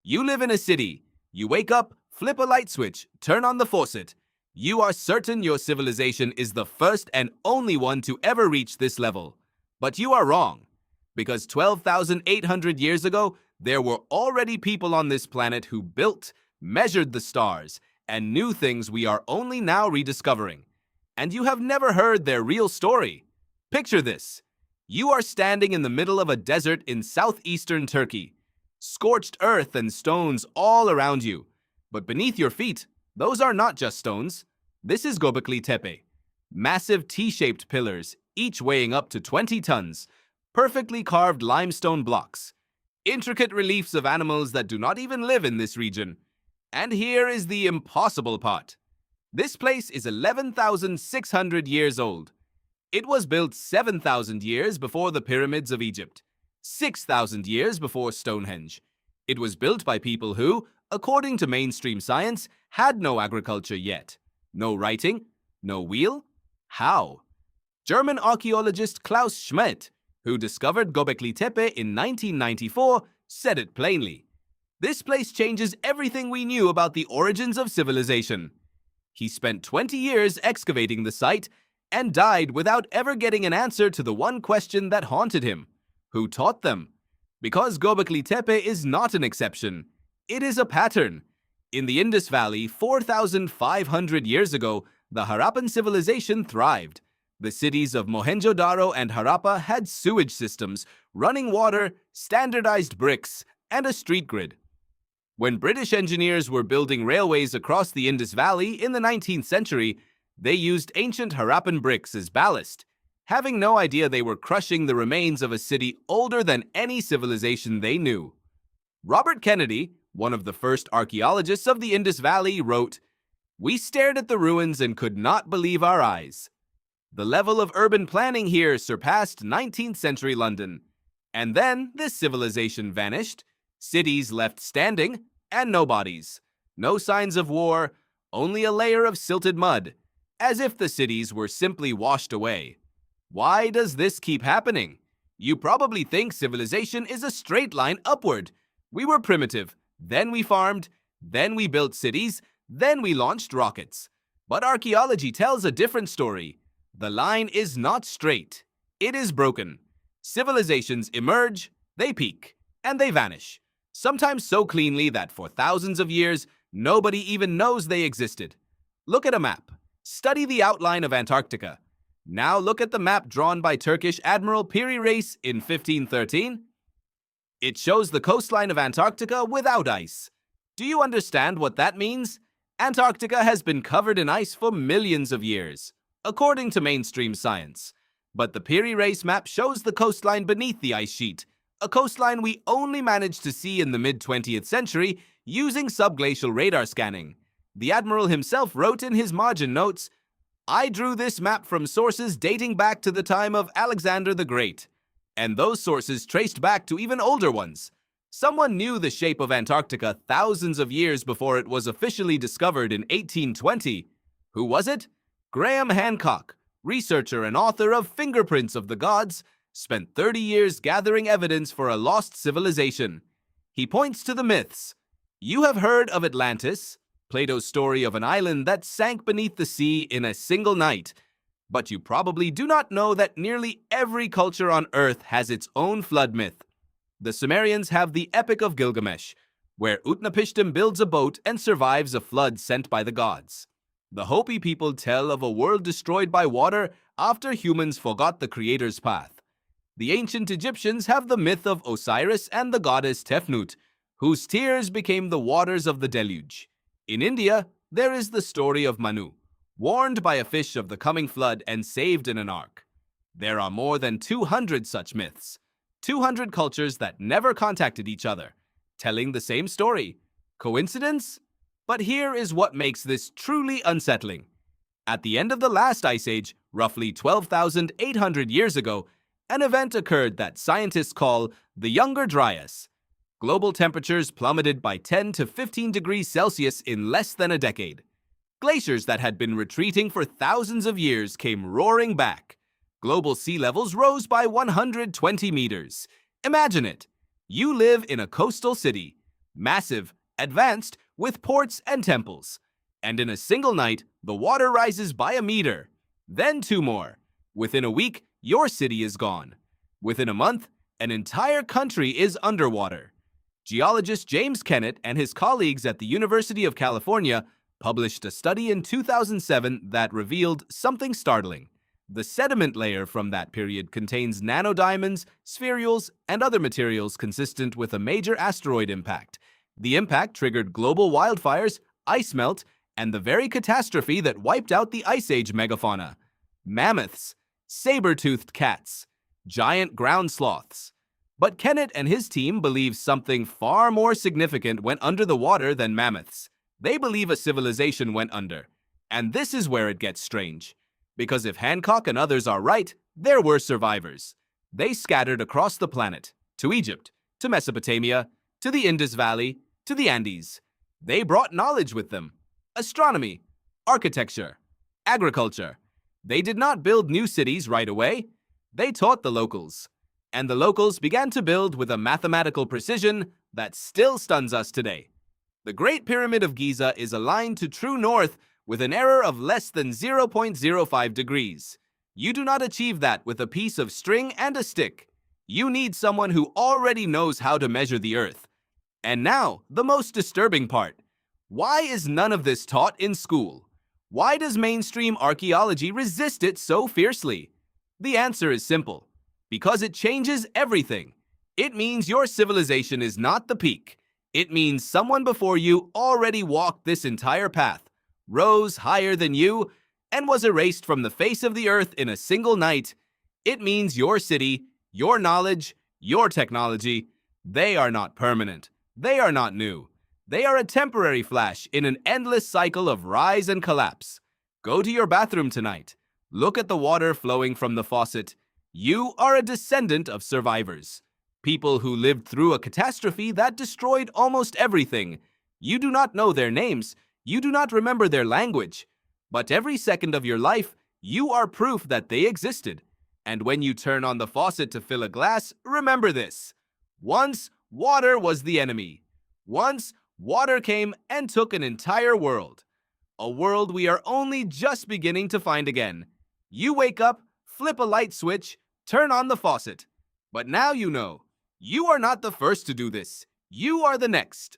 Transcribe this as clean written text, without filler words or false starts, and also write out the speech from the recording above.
You live in a city. You wake up, flip a light switch, turn on the faucet. You are certain your civilization is the first and only one to ever reach this level. But you are wrong. Because 12,800 years ago, there were already people on this planet who built, measured the stars, and knew things we are only now rediscovering. And you have never heard their real story. Picture this. You are standing in the middle of a desert in southeastern Turkey. Scorched earth and stones all around you. But beneath your feet, those are not just stones. This is Göbekli Tepe. Massive T-shaped pillars, each weighing up to 20 tons. Perfectly carved limestone blocks. Intricate reliefs of animals that do not even live in this region. And here is the impossible part. This place is 11,600 years old. It was built 7,000 years before the pyramids of Egypt, 6,000 years before Stonehenge. It was built by people who, according to mainstream science, had no agriculture yet. No writing, no wheel. How? German archaeologist Klaus Schmidt, who discovered Göbekli Tepe in 1994, said it plainly. This place changes everything we knew about the origins of civilization. He spent 20 years excavating the site and died without ever getting an answer to the one question that haunted him. Who taught them? Because Göbekli Tepe is not an exception. It is a pattern. In the Indus Valley, 4,500 years ago, the Harappan civilization thrived. The cities of Mohenjo-Daro and Harappa had sewage systems, running water, standardized bricks, and a street grid. When British engineers were building railways across the Indus Valley in the 19th century, they used ancient Harappan bricks as ballast, having no idea they were crushing the remains of a city older than any civilization they knew. Robert Kennedy, one of the first archaeologists of the Indus Valley, wrote, "We stared at the ruins and could not believe our eyes." The level of urban planning here surpassed 19th century London. And then this civilization vanished, cities left standing, and no bodies. No signs of war, only a layer of silted mud, as if the cities were simply washed away. Why does this keep happening? You probably think civilization is a straight line upward. We were primitive, then we farmed, then we built cities, then we launched rockets. But archaeology tells a different story. The line is not straight. It is broken. Civilizations emerge, they peak, and they vanish. Sometimes so cleanly that for thousands of years, nobody even knows they existed. Look at a map. Study the outline of Antarctica. Now look at the map drawn by Turkish Admiral Piri Reis in 1513. It shows the coastline of Antarctica without ice. Do you understand what that means? Antarctica has been covered in ice for millions of years, according to mainstream science. But the Piri Reis map shows the coastline beneath the ice sheet, a coastline we only managed to see in the mid-20th century using subglacial radar scanning. The admiral himself wrote in his margin notes, "I drew this map from sources dating back to the time of Alexander the Great." And those sources traced back to even older ones. Someone knew the shape of Antarctica thousands of years before it was officially discovered in 1820. Who was it? Graham Hancock, researcher and author of Fingerprints of the Gods, spent 30 years gathering evidence for a lost civilization. He points to the myths. You have heard of Atlantis, Plato's story of an island that sank beneath the sea in a single night. But you probably do not know that nearly every culture on Earth has its own flood myth. The Sumerians have the Epic of Gilgamesh, where Utnapishtim builds a boat and survives a flood sent by the gods. The Hopi people tell of a world destroyed by water after humans forgot the Creator's path. The ancient Egyptians have the myth of Osiris and the goddess Tefnut, whose tears became the waters of the deluge. In India, there is the story of Manu, warned by a fish of the coming flood and saved in an ark. There are more than 200 such myths, 200 cultures that never contacted each other, telling the same story. Coincidence? But here is what makes this truly unsettling. At the end of the last ice age, roughly 12,800 years ago, an event occurred that scientists call the Younger Dryas. Global temperatures plummeted by 10 to 15 degrees Celsius in less than a decade. Glaciers that had been retreating for thousands of years came roaring back. Global sea levels rose by 120 meters. Imagine it. You live in a coastal city. massive, advanced, with ports and temples. And in a single night, the water rises by a meter. Then 2 more. Within a week, your city is gone. Within a month, an entire country is underwater. Geologist James Kennett and his colleagues at the University of California published a study in 2007 that revealed something startling. The sediment layer from that period contains nanodiamonds, spherules, and other materials consistent with a major asteroid impact. The impact triggered global wildfires, ice melt, and the very catastrophe that wiped out the Ice Age megafauna. Mammoths, saber-toothed cats, giant ground sloths. But Kennett and his team believe something far more significant went under the water than mammoths. They believe a civilization went under. And this is where it gets strange. Because if Hancock and others are right, there were survivors. They scattered across the planet, to Egypt, to Mesopotamia, to the Indus Valley, to the Andes. They brought knowledge with them. Astronomy, architecture, agriculture. They did not build new cities right away. They taught the locals. And the locals began to build with a mathematical precision that still stuns us today. The Great Pyramid of Giza is aligned to true north with an error of less than 0.05 degrees. You do not achieve that with a piece of string and a stick. You need someone who already knows how to measure the earth. And now, the most disturbing part. Why is none of this taught in school? Why does mainstream archaeology resist it so fiercely? The answer is simple. Because it changes everything. It means your civilization is not the peak. It means someone before you already walked this entire path, rose higher than you, and was erased from the face of the earth in a single night. It means your city, your knowledge, your technology, they are not permanent. They are not new. They are a temporary flash in an endless cycle of rise and collapse. Go to your bathroom tonight. Look at the water flowing from the faucet. You are a descendant of survivors. People who lived through a catastrophe that destroyed almost everything. You do not know their names. You do not remember their language. But every second of your life, you are proof that they existed. And when you turn on the faucet to fill a glass, remember this. Once, water was the enemy. Once, water came and took an entire world. A world we are only just beginning to find again. You wake up, flip a light switch, turn on the faucet. But now you know. You are not the first to do this. You are the next.